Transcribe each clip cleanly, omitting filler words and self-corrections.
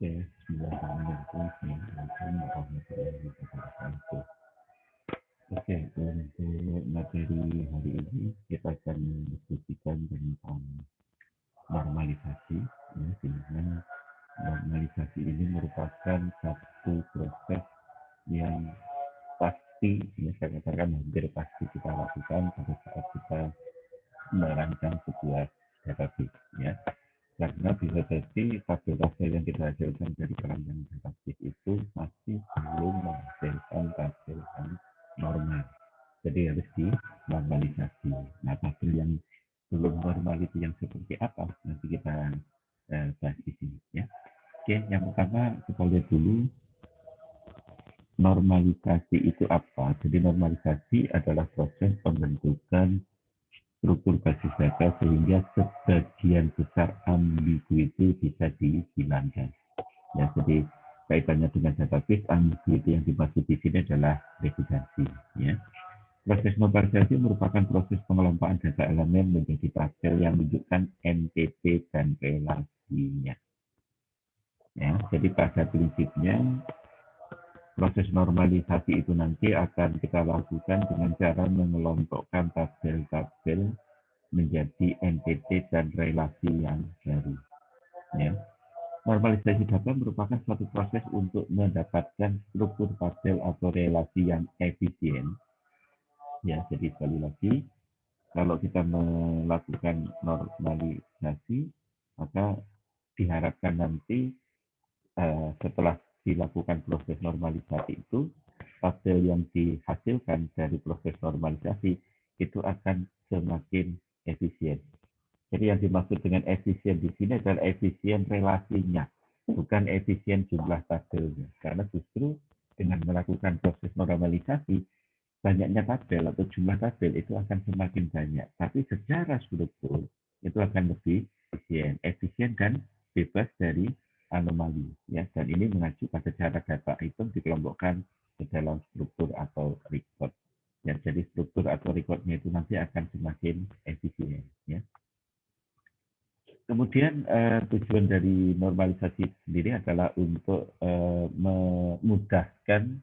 Oke, Bismillahirrahmanirrahim. Warahmatullahi wabarakatuh. Oke, untuk materi hari ini kita akan mendiskusikan tentang normalisasi. Ya, di mana normalisasi ini merupakan satu proses yang pasti, ya saya katakan hampir pasti kita lakukan pada saat kita merancang sebuah database. Ya, karena bisa jadi tabel-tabel yang kita hasilkan dari keranjang database itu masih belum menghasilkan tabel yang normal. Jadi harus dinormalisasi. Nah, tabel yang belum normal itu yang seperti apa? Nanti kita bahas di sini. Ya. Oke, yang pertama kita lihat dulu normalisasi itu apa. Jadi normalisasi adalah proses pembentukan struktur basis data sehingga sebagian besar ambigu itu bisa dihilangkan. Ya, jadi kaitannya dengan database, ambigu itu yang dimaksud di sini adalah redundansi. Ya. Proses normalisasi merupakan proses pengelompokan data elemen menjadi tabel yang menunjukkan entity dan relasinya. Ya, jadi pada prinsipnya proses normalisasi itu nanti akan kita lakukan dengan cara mengelompokkan tabel-tabel menjadi entity dan relasi yang baru. Ya. Normalisasi data merupakan suatu proses untuk mendapatkan struktur tabel atau relasi yang efisien. Ya, jadi sekali lagi, kalau kita melakukan normalisasi, maka diharapkan nanti setelah dilakukan proses normalisasi itu, tabel yang dihasilkan dari proses normalisasi itu akan semakin efisien. Jadi yang dimaksud dengan efisien di sini adalah efisien relasinya, bukan efisien jumlah tabelnya. Karena justru dengan melakukan proses normalisasi, banyaknya tabel atau jumlah tabel itu akan semakin banyak. Tapi secara struktur itu akan lebih efisien dan bebas dari anomali. Ya, dan ini mengacu pada cara data item dikelompokkan ke dalam struktur atau record. Ya, jadi struktur atau recordnya itu nanti akan semakin efisien. Ya. Kemudian tujuan dari normalisasi sendiri adalah untuk memudahkan,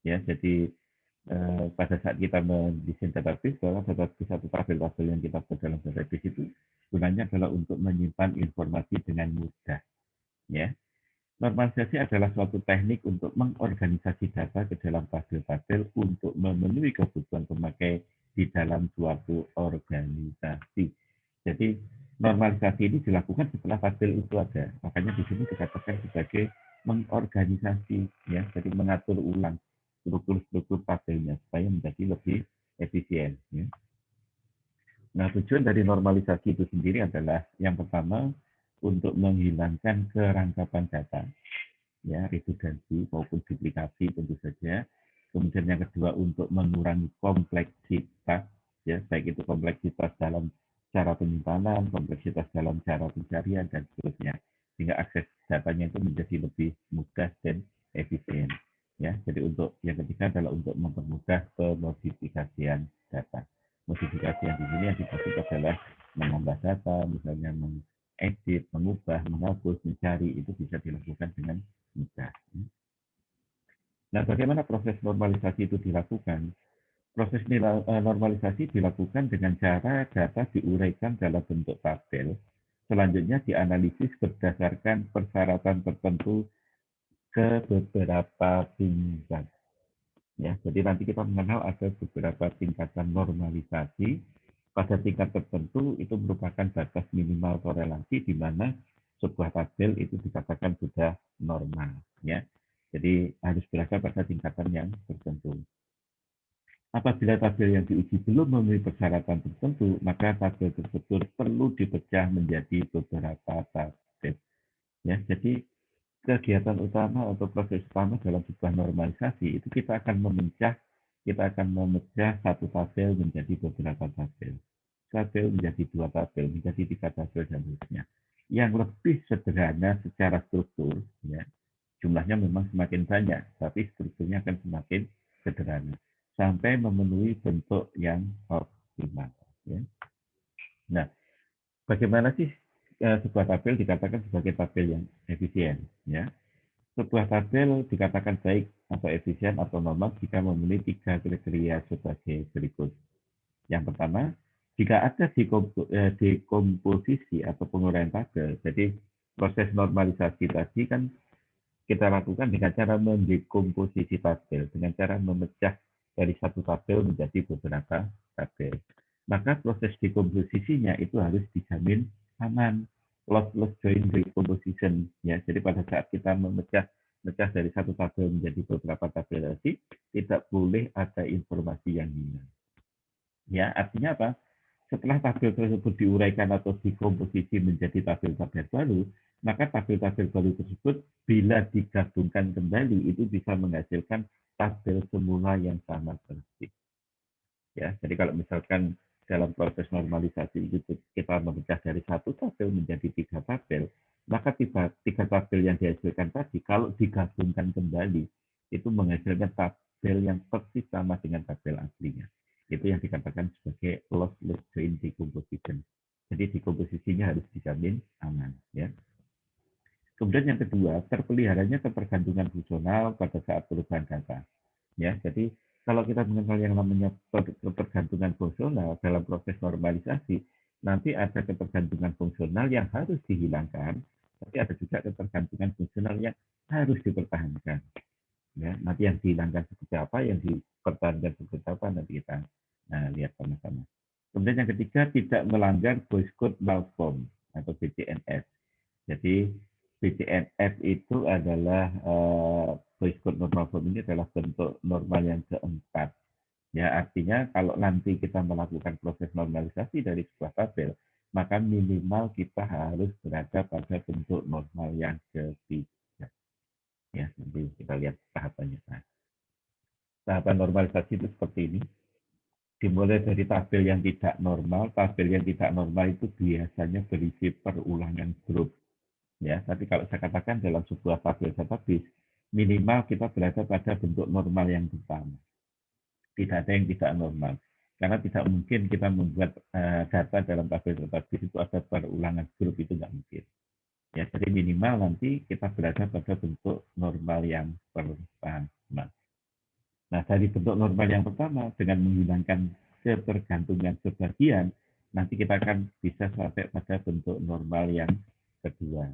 ya, jadi pada saat kita mendesain database, bahwa database atau tabel-tabel yang kita buat dalam database itu gunanya adalah untuk menyimpan informasi dengan mudah. Ya, normalisasi adalah suatu teknik untuk mengorganisasi data ke dalam tabel-tabel untuk memenuhi kebutuhan pemakai di dalam suatu organisasi. Jadi normalisasi ini dilakukan setelah tabel itu ada. Makanya di sini dikatakan sebagai mengorganisasi, ya, jadi mengatur ulang struktur-struktur tabelnya supaya menjadi lebih efisien. Ya. Nah, tujuan dari normalisasi itu sendiri adalah yang pertama untuk menghilangkan kerangkapan data, ya, redundansi maupun duplikasi tentu saja. Kemudian yang kedua untuk mengurangi kompleksitas, ya, baik itu kompleksitas dalam cara penyimpanan, kompleksitas dalam cara pencarian dan seterusnya, sehingga akses datanya itu menjadi lebih mudah dan efisien. Ya, jadi untuk yang ketiga adalah untuk mempermudah pemodifikasian data. Modifikasi yang di sini yang dimaksud adalah menambah data, misalnya mengedit, mengubah, menghapus, mencari, itu bisa dilakukan dengan mudah. Nah, bagaimana proses normalisasi itu dilakukan? Proses normalisasi dilakukan dengan cara data diuraikan dalam bentuk tabel. Selanjutnya dianalisis berdasarkan persyaratan tertentu ke beberapa tingkat. Ya, jadi nanti kita mengenal ada beberapa tingkatan normalisasi. Pada tingkat tertentu itu merupakan batas minimal korelasi di mana sebuah tabel itu dikatakan sudah normal. Ya, jadi harus berada pada tingkatan yang tertentu. Apabila tabel yang diuji belum memenuhi persyaratan tertentu, maka tabel tersebut perlu dipecah menjadi beberapa tabel. Ya, jadi kegiatan utama atau proses utama dalam sebuah normalisasi itu kita akan memecah satu tabel menjadi beberapa tabel. Tabel menjadi dua tabel, menjadi tiga tabel dan seterusnya. Yang lebih sederhana secara struktur, ya, jumlahnya memang semakin banyak, tapi strukturnya akan semakin sederhana sampai memenuhi bentuk yang optimal. Ya. Nah, bagaimana sih sebuah tabel dikatakan sebagai tabel yang efisien, ya. Sebuah tabel dikatakan baik atau efisien atau normal jika memenuhi 3 kriteria sebagai berikut. Yang pertama, jika ada dekomposisi atau penguraian tabel, jadi proses normalisasi tadi kan kita lakukan dengan cara mendekomposisi tabel, dengan cara memecah dari satu tabel menjadi beberapa tabel. Maka proses dekomposisinya itu harus dijamin aman, lossless join decomposition, ya. Jadi pada saat kita memecah dari satu tabel menjadi beberapa tabel tadi, tidak boleh ada informasi yang hilang. Ya, artinya apa? Setelah tabel tersebut diuraikan atau dikomposisi menjadi tabel-tabel baru, maka tabel-tabel baru tersebut bila digabungkan kembali itu bisa menghasilkan tabel semula yang sama persis. Ya, jadi kalau misalkan dalam proses normalisasi itu kita memecah dari satu tabel menjadi 3 tabel, maka 3 tabel yang dihasilkan tadi kalau digabungkan kembali itu menghasilkan tabel yang persis sama dengan tabel aslinya. Itu yang dikatakan sebagai lossless join decomposition. Jadi dekomposisinya harus dijamin aman, ya. Kemudian yang kedua, terpeliharanya ketergantungan fungsional pada saat perubahan data. Ya, jadi kalau kita mengenal yang namanya ketergantungan fungsional dalam proses normalisasi, nanti ada ketergantungan fungsional yang harus dihilangkan, tapi ada juga ketergantungan fungsional yang harus dipertahankan. Ya, nanti yang dihilangkan seperti apa, yang dipertahankan seperti apa, nanti kita lihat sama-sama. Kemudian yang ketiga, tidak melanggar voice code malform atau BCNF. Jadi BCNF itu adalah voice code normal form ini adalah bentuk normal yang keempat. Ya, artinya kalau nanti kita melakukan proses normalisasi dari sebuah tabel, maka minimal kita harus berada pada bentuk normal yang ketiga. Ya, nanti kita lihat tahapannya. Nah, tahapan normalisasi itu seperti ini. Dimulai dari tabel yang tidak normal. Tabel yang tidak normal itu biasanya berisi perulangan grup. Ya, tapi kalau saya katakan dalam sebuah tabel database, minimal kita berada pada bentuk normal yang pertama. Tidak ada yang tidak normal. Karena tidak mungkin kita membuat data dalam tabel database itu ada perulangan grup, itu nggak mungkin. Ya, jadi minimal nanti kita berada pada bentuk normal yang pertama. Nah, dari bentuk normal yang pertama, dengan menghilangkan ketergantungan sebagian, nanti kita akan bisa sampai pada bentuk normal yang kedua.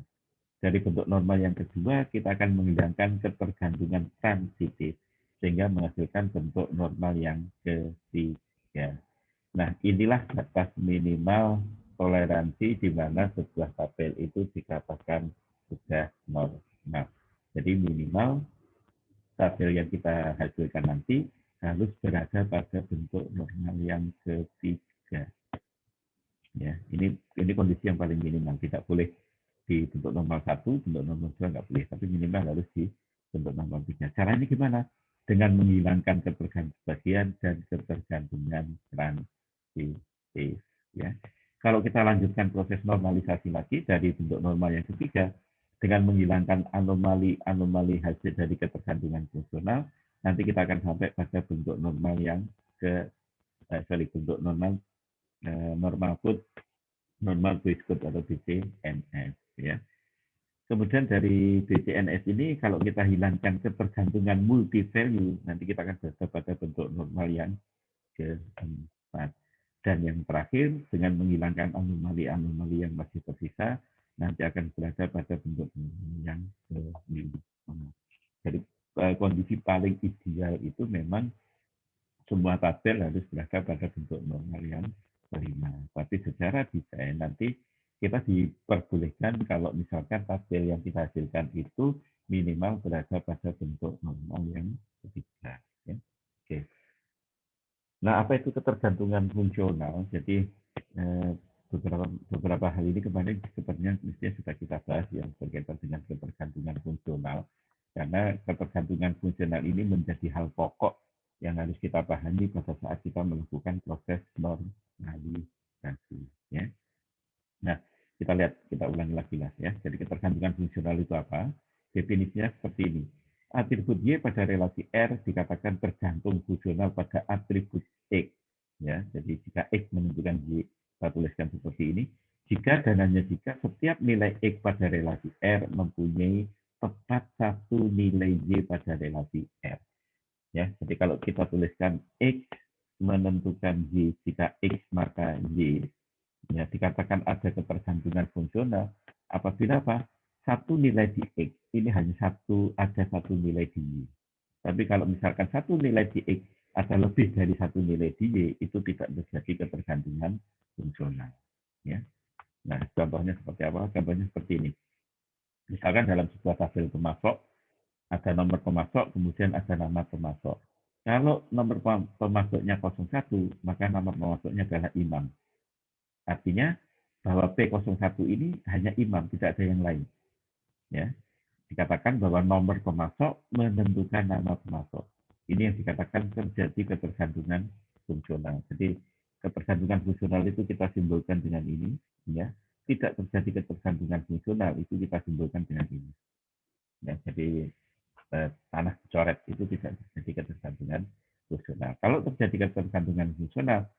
Dari bentuk normal yang kedua, kita akan menghilangkan ketergantungan transitif, sehingga menghasilkan bentuk normal yang ketiga. Nah, inilah batas minimal toleransi di mana sebuah tabel itu dikatakan sudah normal. Jadi minimal tabel yang kita hasilkan nanti harus berada pada bentuk normal yang ketiga. Ya, ini kondisi yang paling minimal. Tidak boleh di bentuk normal 1, bentuk normal 2 nggak boleh, tapi minimal harus di bentuk normal 3. Caranya gimana? Dengan menghilangkan ketergantungan bagian dan ketergantungan transitif. Ya. Kalau kita lanjutkan proses normalisasi lagi dari bentuk normal yang ketiga, dengan menghilangkan anomali-anomali hasil dari ketergantungan fungsional, nanti kita akan sampai pada bentuk normal yang bentuk normal normal code, normal base code atau BCNF, ya. Kemudian dari BCNF ini kalau kita hilangkan ketergantungan multi value, nanti kita akan berada pada bentuk normal yang keempat. Dan yang terakhir, dengan menghilangkan anomali-anomali yang masih tersisa, nanti akan berada pada bentuk yang kelima. Jadi kondisi paling ideal itu memang semua tabel harus berada pada bentuk normal yang kelima. Tapi secara desain nanti kita diperbolehkan kalau misalkan tabel yang kita hasilkan itu minimal berada pada bentuk normal yang ketiga. Ya. Oke. Nah, apa itu ketergantungan fungsional? Jadi beberapa hal ini kemarin sebenarnya mestinya sudah kita bahas yang berkaitan dengan ketergantungan fungsional. Karena ketergantungan fungsional ini menjadi hal pokok yang harus kita pahami pada saat kita melakukan proses normalisasi. Ya. Nah, kita ulangi lagi lah ya. Jadi ketergantungan fungsional itu apa? Definisinya seperti ini. Atribut Y pada relasi R dikatakan tergantung fungsional pada atribut X. Ya, jadi jika X menentukan Y, kita tuliskan seperti ini. Jika dan hanya jika setiap nilai X pada relasi R mempunyai tepat satu nilai Y pada relasi R. Ya, jadi kalau kita tuliskan X menentukan Y, jika X maka Y, ya dikatakan ada ketergantungan fungsional apabila apa? Satu nilai di X ini hanya ada satu nilai di Y. Tapi kalau misalkan satu nilai di X ada lebih dari satu nilai di Y, itu tidak terjadi ketergantungan fungsional. Ya. Nah, contohnya seperti apa? Contohnya seperti ini. Misalkan dalam sebuah tabel pemasok, ada nomor pemasok, kemudian ada nama pemasok. Kalau nomor pemasoknya 01, maka nama pemasoknya adalah imam. Artinya bahwa P01 ini hanya imam, tidak ada yang lain. Ya, dikatakan bahwa nomor pemasok menentukan nama pemasok. Ini yang dikatakan terjadi ketergantungan fungsional. Jadi ketergantungan fungsional itu kita simbolkan dengan ini, ya. Tidak terjadi ketergantungan fungsional itu kita simbolkan dengan ini. Ya, jadi tanah coret itu tidak terjadi ketergantungan fungsional. Kalau terjadi ketergantungan fungsional,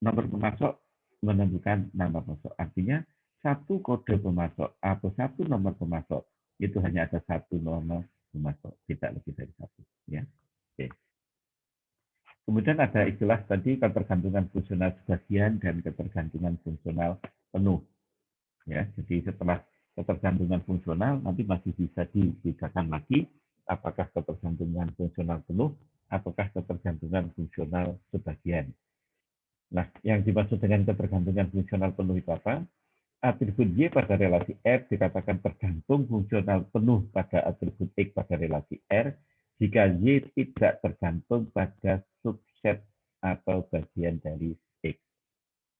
nomor pemasok menentukan nama pemasok. Artinya satu kode pemasok atau satu nomor pemasok itu hanya ada satu nomor pemasok, tidak lebih dari satu. Ya. Oke. Kemudian ada istilah tadi ketergantungan fungsional sebagian dan ketergantungan fungsional penuh. Ya, jadi setelah ketergantungan fungsional nanti masih bisa dibedakan lagi apakah ketergantungan fungsional penuh ataukah ketergantungan fungsional sebagian. Nah, yang dimaksud dengan ketergantungan fungsional penuh itu apa? Atribut Y pada relasi R dikatakan tergantung fungsional penuh pada atribut X pada relasi R jika Y tidak tergantung pada subset atau bagian dari X.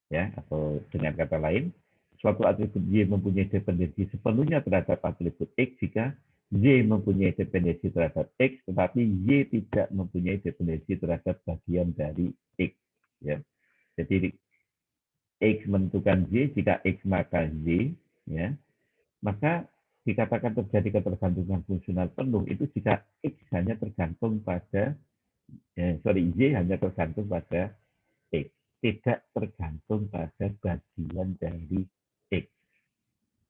Ya, atau dengan kata lain, suatu atribut Y mempunyai dependensi sepenuhnya terhadap atribut X jika Y mempunyai dependensi terhadap X, tetapi Y tidak mempunyai dependensi terhadap bagian dari X. Ya. Jadi X menentukan Y, jika X maka Y, ya, maka dikatakan terjadi ketergantungan fungsional penuh itu jika X hanya tergantung pada, Y hanya tergantung pada X, tidak tergantung pada bagian dari X.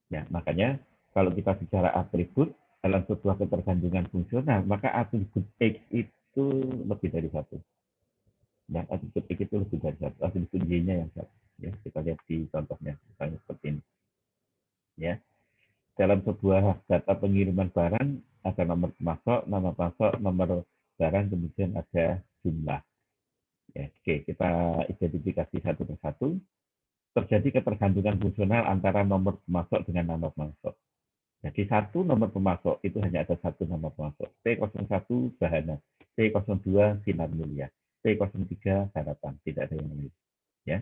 Ya, makanya kalau kita bicara atribut dalam sebuah ketergantungan fungsional, maka atribut X itu lebih dari satu. Dan atribut X itu lebih dari satu, atribut Y-nya yang satu. Ya, kita lihat di contohnya, misalnya seperti ini. Ya, dalam sebuah data pengiriman barang ada nomor pemasok, nama pemasok, nomor barang, kemudian ada jumlah. Ya, oke, kita identifikasi satu persatu. Terjadi ketergantungan fungsional antara nomor pemasok dengan nama pemasok. Jadi satu nomor pemasok itu hanya ada satu nomor pemasok. P01 Bahana, P02 Sinar Mulia, P03 Harapan, tidak ada yang lain. Ya.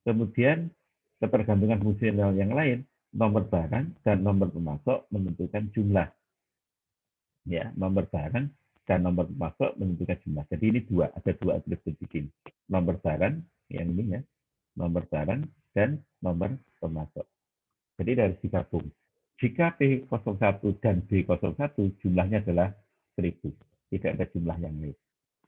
Kemudian ketergantungan fungsional yang lain, nomor barang dan nomor pemasok menentukan jumlah. Ya, nomor barang dan nomor pemasok menentukan jumlah. Jadi ini ada dua atribut di sini. Nomor barang yang ini ya, nomor barang dan nomor pemasok. Jadi harus digabung. Jika P01 dan B01 jumlahnya adalah 1000, tidak ada jumlah yang lain.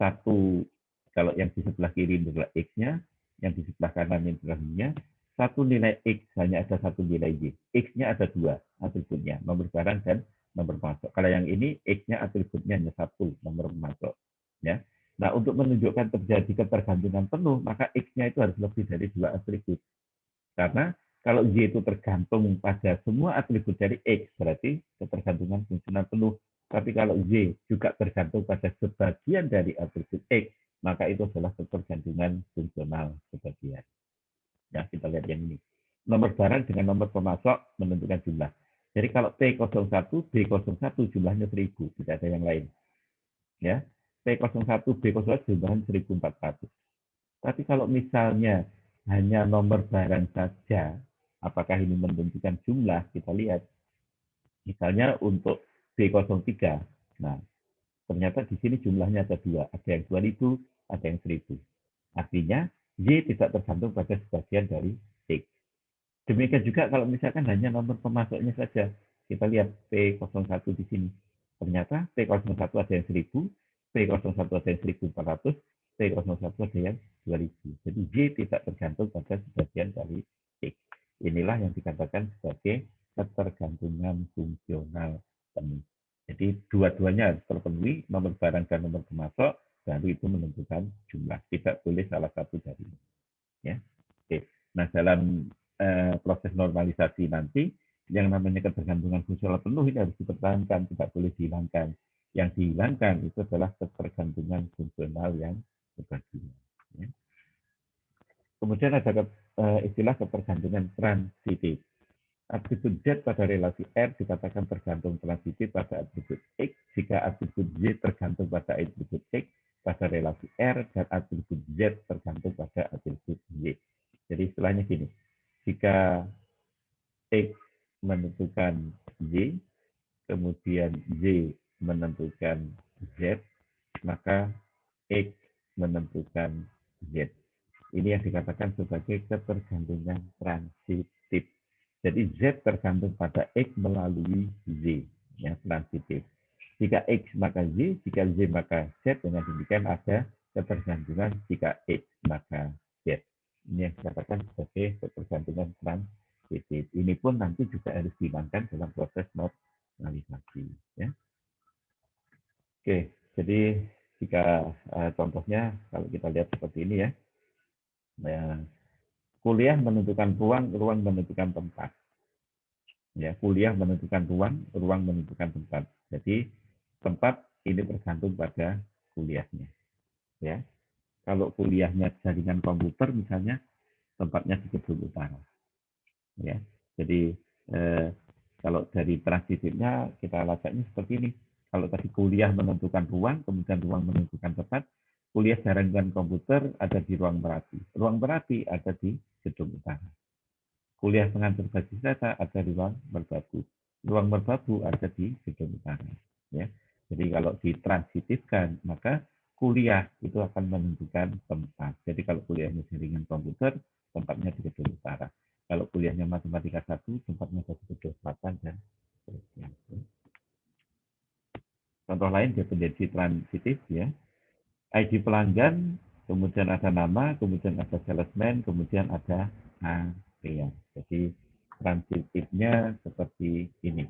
Satu, kalau yang di sebelah kiri adalah X-nya, yang di sebelah kanan adalah Y-nya, satu nilai X hanya ada satu nilai Y. X-nya ada dua atributnya, nomor barang dan nomor masuk. Kalau yang ini X-nya atributnya hanya satu, nomor masuk. Ya. Nah, untuk menunjukkan terjadi ketergantungan penuh, maka X-nya itu harus lebih dari dua atribut. Karena kalau Y itu tergantung pada semua atribut dari X, berarti ketergantungan fungsional penuh. Tapi kalau Y juga tergantung pada sebagian dari atribut X, maka itu adalah ketergantungan fungsional sebagian. Ya, kita lihat yang ini. Nomor barang dengan nomor pemasok menentukan jumlah. Jadi kalau P01, B01 jumlahnya 1000, tidak ada yang lain. Ya, P01, B01 jumlahnya 1400. Tapi kalau misalnya hanya nomor barang saja, apakah ini menentukan jumlah? Kita lihat. Misalnya untuk B03. Nah, ternyata di sini jumlahnya ada dua. Ada yang 2000, ada yang 1000. Artinya, Y tidak tergantung pada sebagian dari X. Demikian juga kalau misalkan hanya nomor pemasoknya saja. Kita lihat P01 di sini. Ternyata P01 ada yang 1000, P01 ada yang 1400, P01 ada yang 2000. Jadi Y tidak tergantung pada sebagian dari X. Inilah yang dikatakan sebagai ketergantungan fungsional penuh. Jadi dua-duanya harus terpenuhi, nomor barang dan nomor pemasok, baru itu menentukan jumlah. Tidak boleh salah satu dari ini. Ya. Oke. Nah, dalam proses normalisasi nanti, yang namanya ketergantungan fungsional penuh ini harus dipertahankan, tidak boleh dihilangkan. Yang dihilangkan itu adalah ketergantungan fungsional yang berbagian. Ya. Kemudian ada istilah ketergantungan transitif. Atribut Z pada relasi R dikatakan tergantung transitif pada atribut X jika atribut Z tergantung pada atribut X pada relasi R dan atribut Z tergantung pada atribut Y. Jadi istilahnya gini, jika X menentukan Y, kemudian Y menentukan Z, maka X menentukan Z. Ini yang dikatakan sebagai ketergantungan transitif. Jadi Z tergantung pada X melalui Z, yang transitif. Jika X maka Z, jika Z maka Z, dengan demikian ada ketergantungan jika X maka Z. Ini yang dikatakan sebagai ketergantungan transitif. Ini pun nanti juga harus dihilangkan dalam proses normalisasi. Ya. Oke, jadi jika contohnya kalau kita lihat seperti ini ya, kuliah menentukan ruang, ruang menentukan tempat. Ya, kuliah menentukan ruang, ruang menentukan tempat. Jadi tempat ini tergantung pada kuliahnya. Ya, kalau kuliahnya jaringan komputer misalnya, tempatnya di gedung utara. Ya, jadi kalau dari transitifnya kita lacaknya seperti ini. Kalau tadi kuliah menentukan ruang, kemudian ruang menentukan tempat, kuliah jaringan komputer ada di ruang Merapi. Ruang Merapi ada di gedung utara. Kuliah pengantar basis data ada di ruang merbabu. Ruang merbabu ada di gedung utara. Ya. Jadi kalau ditransitifkan, maka kuliah itu akan menentukan tempat. Jadi kalau kuliahnya jaringan komputer, tempatnya di gedung utara. Kalau kuliahnya matematika 1, tempatnya di gedung selatan dan seterusnya. Contoh lain dependensi transitif ya. ID pelanggan, kemudian ada nama, kemudian ada salesman, kemudian ada area. Jadi transitifnya seperti ini.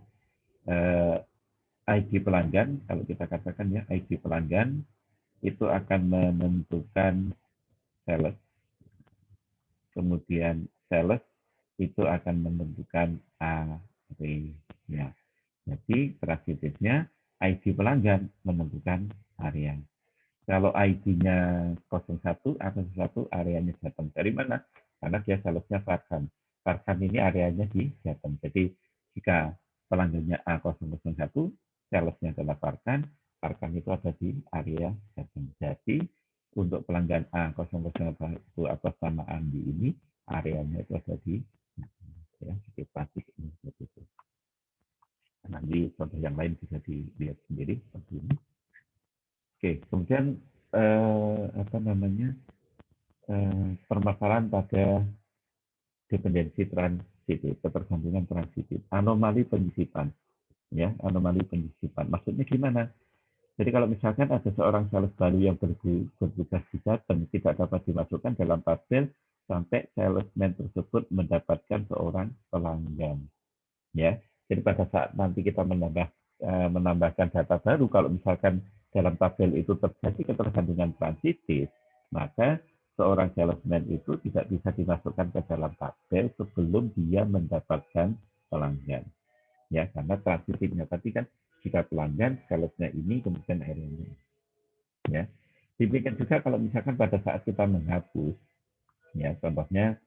ID pelanggan, kalau kita katakan ya, ID pelanggan itu akan menentukan sales. Kemudian sales itu akan menentukan area. Jadi transitifnya ID pelanggan menentukan area. Kalau ID-nya 01 atau sesuatu areanya Jateng. Dari mana? Karena dia salesnya Farhan. Farhan ini areanya di Jateng. Jadi jika pelanggannya A001, salesnya adalah Farhan, Farhan itu ada di area Jateng. Jadi untuk pelanggan A001 atas nama Andi ini, areanya itu ada di ya, di plastik ini seperti itu. Nanti contoh yang lain bisa dilihat sendiri seperti ini. Oke, kemudian apa namanya permasalahan pada dependensi transitif, ketergantungan transitif, anomali penyisipan, ya, anomali penyisipan. Maksudnya gimana? Jadi kalau misalkan ada seorang sales baru yang bertugas di Jateng tidak dapat dimasukkan dalam tabel sampai salesman tersebut mendapatkan seorang pelanggan, ya. Jadi pada saat nanti kita menambahkan data baru, kalau misalkan dalam tabel itu terjadi ketergantungan transitif, maka seorang salesman itu tidak bisa dimasukkan ke dalam tabel sebelum dia mendapatkan pelanggan. Ya, karena transitifnya tadi kan jika pelanggan, salesnya ini, kemudian area-nya. Ya. Demikian juga kalau misalkan pada saat kita menghapus, ya contohnya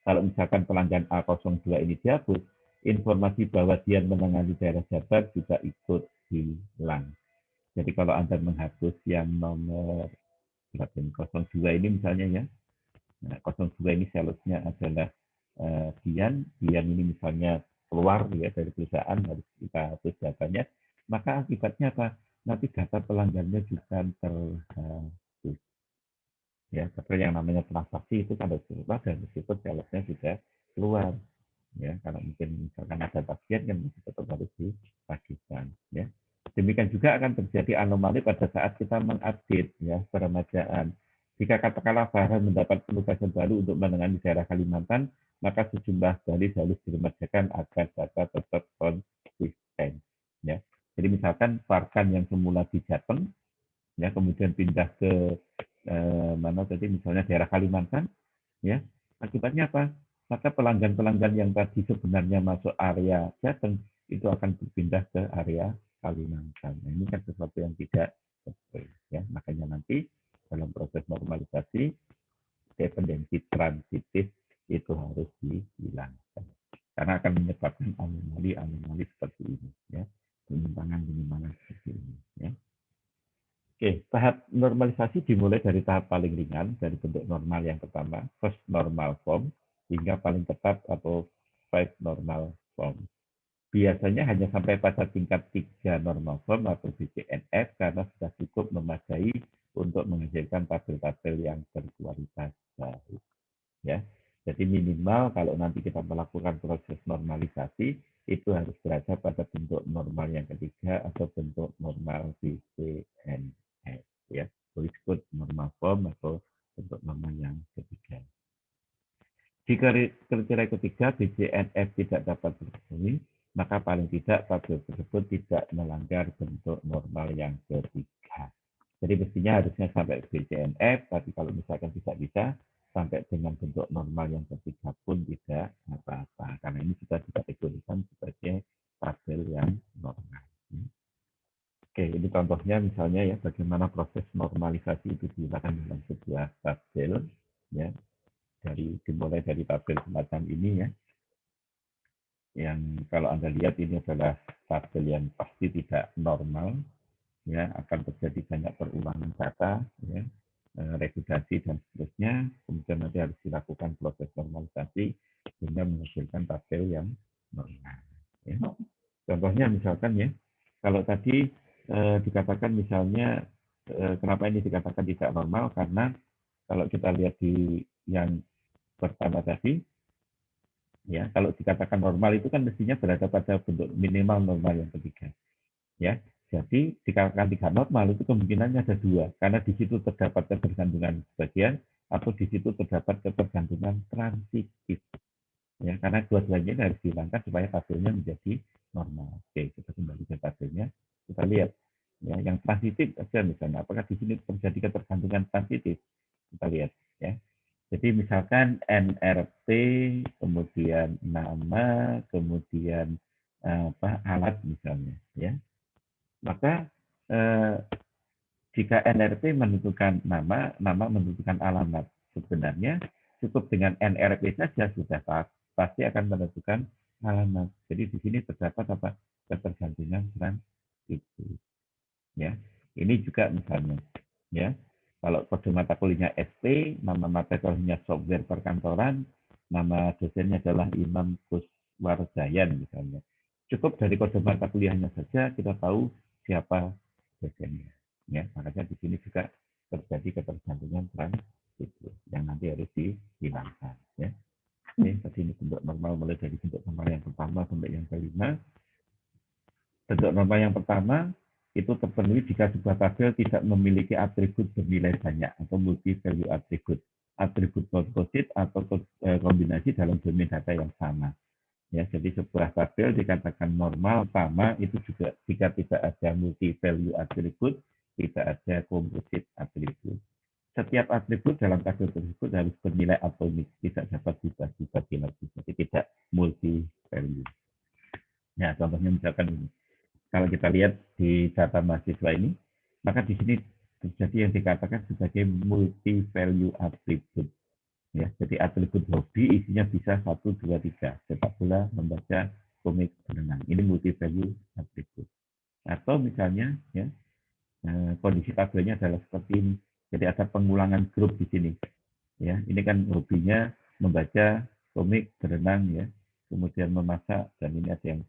kalau misalkan pelanggan A02 ini dihapus, informasi bahwa dia menangani daerah Jabar juga ikut hilang. Jadi kalau Anda menghapus yang nomor 02 ini misalnya ya, nah, 02 ini salesnya adalah Dian ini misalnya keluar ya dari perusahaan, harus kita hapus datanya, maka akibatnya apa? Nanti data pelanggannya juga terhapus. Ya, seperti yang namanya transaksi itu kan harus keluar dan meskipun salesnya sudah keluar. Ya, kalau mungkin misalkan ada tagihan yang tetap harus ditagihkan. Ya. Demikian juga akan terjadi anomali pada saat kita mengupdate ya peremajaan. Jika katakanlah Farhan mendapat penugasan baru untuk menangani daerah Kalimantan, maka sejumlah dalih harus diremajakan agar data tetap konsisten. Ya. Jadi misalkan varkan yang semula di Jateng, ya kemudian pindah ke mana tadi misalnya daerah Kalimantan, ya akibatnya apa? Maka pelanggan-pelanggan yang tadi sebenarnya masuk area Jateng itu akan berpindah ke area Kalimantan. Nah, ini kan sesuatu yang tidak sesuai, ya. Makanya nanti dalam proses normalisasi dependensi transitif itu harus dihilangkan karena akan menyebabkan anomali seperti ini, ya, penyimpangan seperti ini, ya. Oke, tahap normalisasi dimulai dari tahap paling ringan, dari bentuk normal yang pertama, first normal form, hingga paling ketat atau five normal form. Biasanya hanya sampai pada tingkat 3 normal form atau BCNF karena sudah cukup memadai untuk menghasilkan tabel-tabel yang berkualitas baik. Ya. Jadi minimal kalau nanti kita melakukan proses normalisasi, itu harus berada pada bentuk normal yang ketiga atau bentuk normal BCNF. Ya. Disebut normal form atau bentuk normal yang ketiga. Jika kriteria ketiga BCNF tidak dapat terpenuhi, maka paling tidak tabel tersebut tidak melanggar bentuk normal yang ketiga. Jadi mestinya harusnya sampai BCNF, tapi kalau misalkan tidak bisa, sampai dengan bentuk normal yang ketiga pun tidak apa-apa. Karena ini sudah dikategorikan sebagai tabel yang normal. Oke, ini contohnya misalnya ya, bagaimana proses normalisasi itu dilakukan dalam sebuah tabel. Ya, dimulai dari tabel semacam ini ya, yang kalau Anda lihat ini adalah tabel yang pasti tidak normal, ya akan terjadi banyak perulangan data, ya, regresasi dan seterusnya. Kemudian nanti harus dilakukan proses normalisasi sehingga menghasilkan tabel yang normal. Ya. Contohnya misalkan ya, kalau tadi dikatakan misalnya kenapa ini dikatakan tidak normal karena kalau kita lihat di yang pertama tadi, ya kalau dikatakan normal itu kan mestinya berada pada bentuk minimal normal yang ketiga, ya. Jadi dikatakan tidak normal itu kemungkinannya ada dua, karena di situ terdapat ketergantungan sebagian atau di situ terdapat ketergantungan transitif, ya. Karena dua-duanya ini harus dihilangkan supaya tabelnya menjadi normal. Oke, kita kembali ke tabelnya, kita lihat, ya yang transitif saja misalnya, apakah di sini terjadi ketergantungan transitif? Kita lihat, ya. Jadi misalkan NRT, kemudian nama, kemudian alat misalnya, ya. Maka jika NRT menentukan nama, nama menentukan alamat. Sebenarnya cukup dengan NRT saja sudah pasti akan menentukan alamat. Jadi di sini terdapat apa? Ketergantungan transitif. Ya, ini juga misalnya, ya. Kalau kode mata kuliahnya SP, nama mata kuliahnya software perkantoran, nama dosennya adalah Imam Kuswardayan misalnya. Cukup dari kode mata kuliahnya saja kita tahu siapa dosennya. Ya, makanya di sini juga terjadi ketergantungan transitif yang nanti harus dihilangkan. Ya. Oke, tadi ini bentuk normal mulai dari bentuk normal yang pertama sampai yang kelima. Bentuk normal yang pertama itu terpenuhi jika sebuah tabel tidak memiliki atribut bernilai banyak atau multi value atribut, atribut komposit atau kombinasi dalam domain data yang sama. Ya, jadi sebuah tabel dikatakan normal sama itu juga jika tidak ada multi value atribut, tidak ada komposit atribut. Setiap atribut dalam tabel tersebut harus bernilai atomik, tidak dapat dibagi lagi, jadi tidak multi value. Ya, contohnya misalkan ini. Kalau kita lihat di data mahasiswa ini, maka di sini terjadi yang dikatakan sebagai multi value atribut. Ya, jadi atribut hobi isinya bisa 1, 2, 3. Sepak bola, membaca, komik, berenang. Ini multi value atribut. Atau misalnya, ya, kondisi tabelnya adalah seperti ini. Jadi ada pengulangan grup di sini. Ya, ini kan hobinya membaca, komik, berenang, ya, kemudian memasak, dan ini ada yang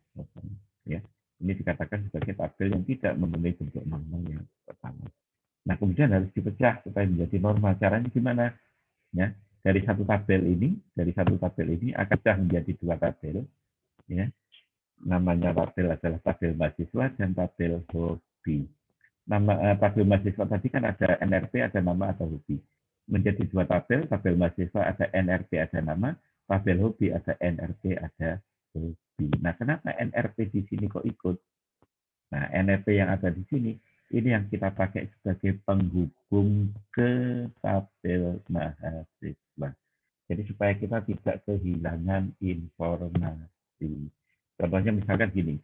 ya. Ini dikatakan sebagai tabel yang tidak memenuhi bentuk normal yang pertama. Nah, kemudian harus dipecah supaya menjadi normal. Caranya gimana? Ya, dari satu tabel ini akan menjadi dua tabel. Ya, namanya tabel adalah tabel mahasiswa dan tabel hobi. Nama tabel mahasiswa tadi kan ada NRP, ada nama, ada hobi. Menjadi dua tabel, tabel mahasiswa ada NRP, ada nama, tabel hobi, ada NRP, ada hobi. Nah, kenapa NRP di sini kok ikut? Nah, NRP yang ada di sini, ini yang kita pakai sebagai penghubung ke tabel mahasiswa. Jadi supaya kita tidak kehilangan informasi. Contohnya misalkan gini,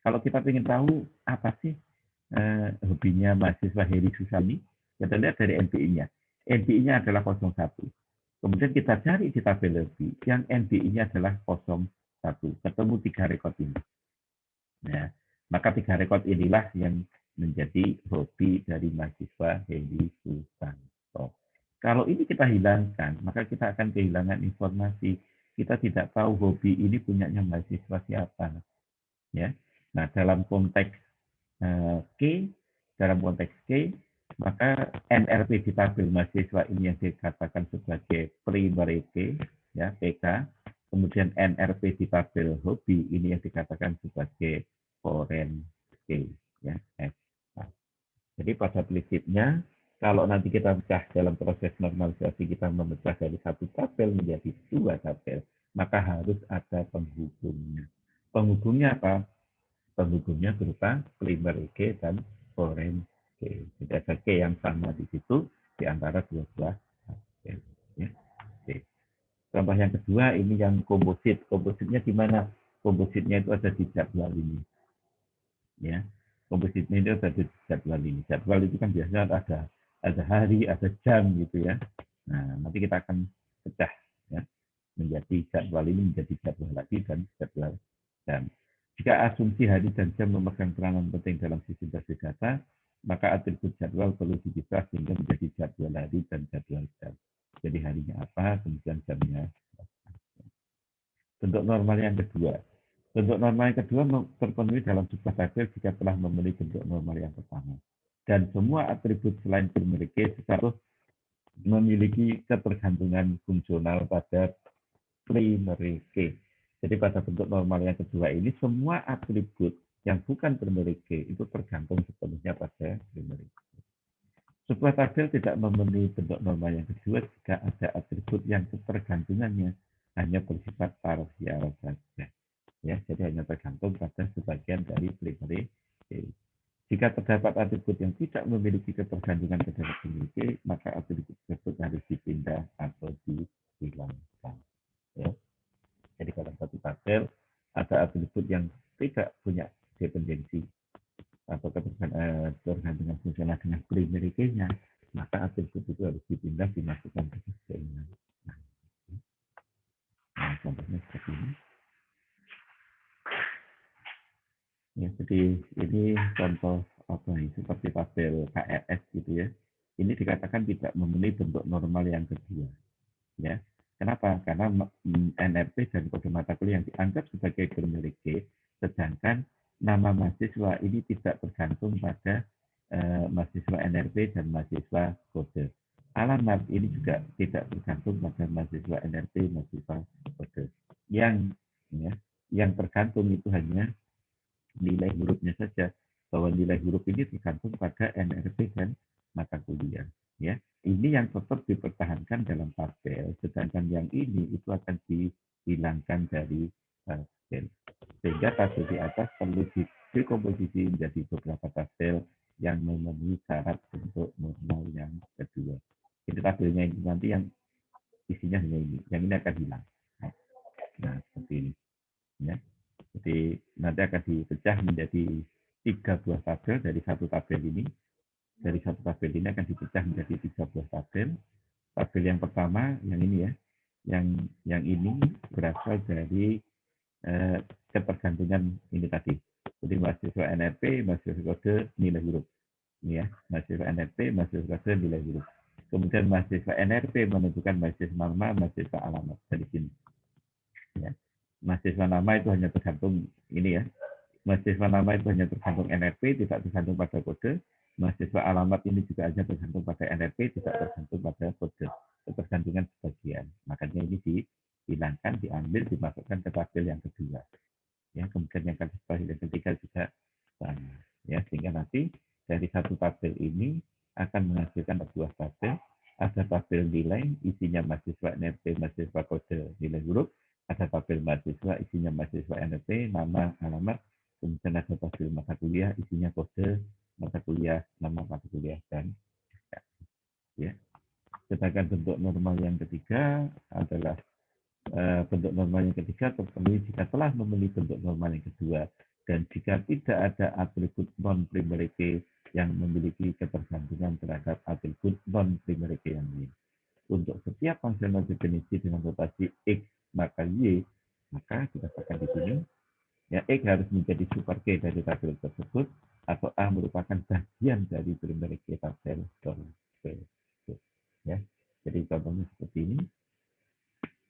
kalau kita ingin tahu apa sih hobinya mahasiswa Heri Susani, kita lihat dari NBI-nya. NBI-nya adalah 01. Kemudian kita cari di tabel hobi, yang NBI-nya adalah 01. Ketemu 3 rekod ini. Nah, maka 3 rekod inilah yang menjadi hobi dari mahasiswa Heri Susanto. Kalau ini kita hilangkan, maka kita akan kehilangan informasi. Kita tidak tahu hobi ini punyanya mahasiswa siapa. Ya. Nah, dalam konteks K, dalam konteks K, maka NRP di tabel mahasiswa ini yang dikatakan sebagai primary K, ya, PK. Kemudian NRP di tabel hobi ini yang dikatakan sebagai foreign K, ya, F. Jadi pada prinsipnya, kalau nanti kita pecah dalam proses normalisasi, kita memecah dari satu tabel menjadi 2 tabel, maka harus ada penghubungnya. Penghubungnya apa? Penghubungnya berupa primary key dan foreign key. Jadi ada key yang sama di situ di antara dua-dua tabel. Ya. Oke. Contoh yang kedua ini yang komposit. Kompositnya di mana? Kompositnya itu ada di jadwal ini. Ya, kompositnya itu ada di jadwal ini. Jadwal itu kan biasanya ada hari, ada jam gitu ya. Nah, nanti kita akan pecah ya menjadi jadwal ini menjadi jadwal lagi dan jadwal jam. Jika asumsi hari dan jam memegang peranan penting dalam sistem basis data, maka atribut jadwal perlu dipisah sehingga menjadi jadwal hari dan jadwal jam. Jadi harinya apa, kemudian jamnya. Bentuk normal yang kedua. Bentuk normal yang kedua terpenuhi dalam sebuah tabel jika telah memenuhi bentuk normal yang pertama. Dan semua atribut selain memiliki harus memiliki ketergantungan fungsional pada primary key. Jadi pada bentuk normal yang kedua ini semua atribut yang bukan primary key itu tergantung sepenuhnya pada primary key. Sebuah tabel tidak memenuhi bentuk normal yang kedua jika ada atribut yang ketergantungannya hanya bersifat parsial saja. Ya, jadi hanya tergantung pada sebagian dari primary key. Jika terdapat atribut yang tidak memiliki ketergantungan terhadap primary key, maka atribut tersebut harus dipindah atau dihilangkan. Ya. Jadi dalam satu tabel ada atribut yang tidak punya dependensi atau ketergantungan fungsional dengan primary key-nya, maka atribut itu harus dipindah dimasukkan ke sistem. Nah, contohnya seperti ini. Ya, jadi ini contoh apa ini seperti tabel KRS gitu ya. Ini dikatakan tidak memenuhi bentuk normal yang kedua. Ya, kenapa? Karena NRP dan kode mata kuliah yang dianggap sebagai primary key, sedangkan nama mahasiswa ini tidak tergantung pada mahasiswa NRP dan mahasiswa kode. Alamat ini juga tidak tergantung pada mahasiswa NRP, mahasiswa kode. Ya, yang tergantung itu hanya nilai hurufnya saja, bahwa nilai huruf ini tergantung pada NRP dan mata kuliah. Ya, ini yang tetap dipertahankan dalam tabel, sedangkan yang ini itu akan dihilangkan dari tabel. Sehingga tabel di atas perlu dikomposisi menjadi beberapa tabel yang memenuhi syarat bentuk normal yang kedua. Jadi tabelnya ini nanti yang isinya hanya ini, yang ini akan hilang. Nah, seperti ini. Ya. Jadi nanti akan dipecah menjadi 3 buah tabel dari satu tabel ini. Dari satu tabel ini akan dipecah menjadi 3 buah tabel. Tabel yang pertama yang ini ya, yang ini berasal dari ketergantungan ini tadi. Jadi mahasiswa NRP, mahasiswa kode, nilai huruf. Ini ya, mahasiswa NRP, mahasiswa kode, nilai huruf. Kemudian mahasiswa NRP menentukan mahasiswa nama, mahasiswa alamat dari sini. Ya. Mahasiswa nama itu hanya tergantung ini ya. Mahasiswa nama itu hanya tergantung NRP, tidak tergantung pada kode. Mahasiswa alamat ini juga hanya tergantung pada NRP, tidak tergantung pada kode. Ketergantungan sebagian. Makanya ini dihilangkan, diambil, dimasukkan ke tabel yang kedua. Ya, kemudian yang ketiga juga sama. Ya, sehingga nanti dari satu tabel ini akan menghasilkan sebuah tabel. ada tabel nilai, isinya mahasiswa NRT, mahasiswa kode nilai huruf, ada tabel mahasiswa, isinya mahasiswa NRT, nama, alamat, kemudian ada tabel mata kuliah, isinya kode mata kuliah, nama mata kuliah, dan ya. Sedangkan bentuk normal yang ketiga adalah bentuk normal yang ketiga terpenuhi jika telah memenuhi bentuk normal yang kedua dan jika tidak ada atribut non-primary key yang memiliki ketergantungan terhadap atribut non-primary key yang lain. Untuk setiap fungsional definisi dengan rotasi X maka Y, maka dikatakan di sini, ya X harus menjadi super key dari tabel tersebut atau A merupakan bagian dari primary key tabel tersebut. Ya, jadi contohnya seperti ini.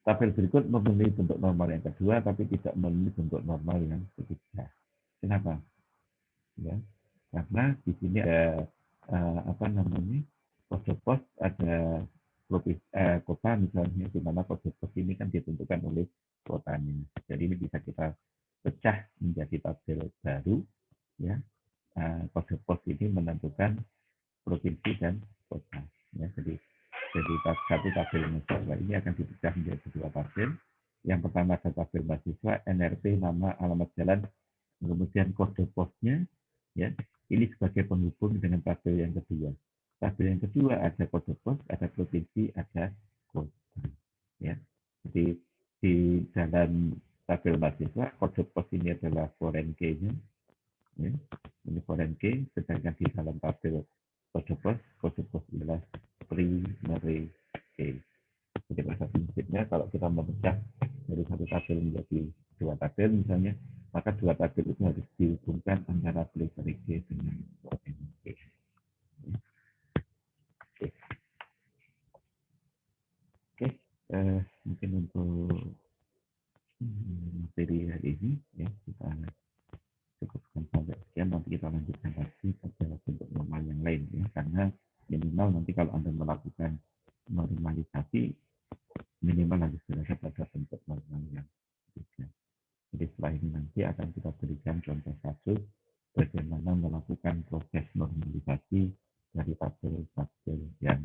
Tabel berikut memenuhi bentuk normal yang kedua, tapi tidak memenuhi bentuk normal yang ketiga. Kenapa? Ya, karena di sini ada apa namanya kode pos, ada kota misalnya, di mana kode pos ini kan ditentukan oleh kotanya. Jadi ini bisa kita pecah menjadi tabel baru. Ya, kode pos ini menentukan provinsi dan kota. Ya, jadi satu tabel mahasiswa ini akan dipecah menjadi dua tabel. Yang pertama ada tabel mahasiswa, NRT, nama, alamat jalan, kemudian kode posnya, ya. Ini sebagai penghubung dengan tabel yang kedua. Tabel yang kedua ada kode pos, ada provinsi, ada kota. Ya. Jadi di dalam tabel mahasiswa, kode pos ini adalah foreign key-nya. Ya. Ini foreign key, sedangkan di dalam tabel kode pos adalah primary key. Jadi bahasa prinsipnya kalau kita memecah dari satu tabel menjadi dua tabel misalnya, maka dua tabel itu harus dihubungkan antara primary key dengan foreign key. Oke, mungkin untuk materi hari ini ya kita cukupkan sampai sekian, nanti kita lanjutkan lagi pada bentuk normal yang lain ya, karena minimal nanti kalau Anda melakukan normalisasi minimal harus berada pada bentuk normal yang ketiga. Jadi setelah ini nanti akan kita berikan contoh kasus bagaimana melakukan proses normalisasi dari tabel-tabel yang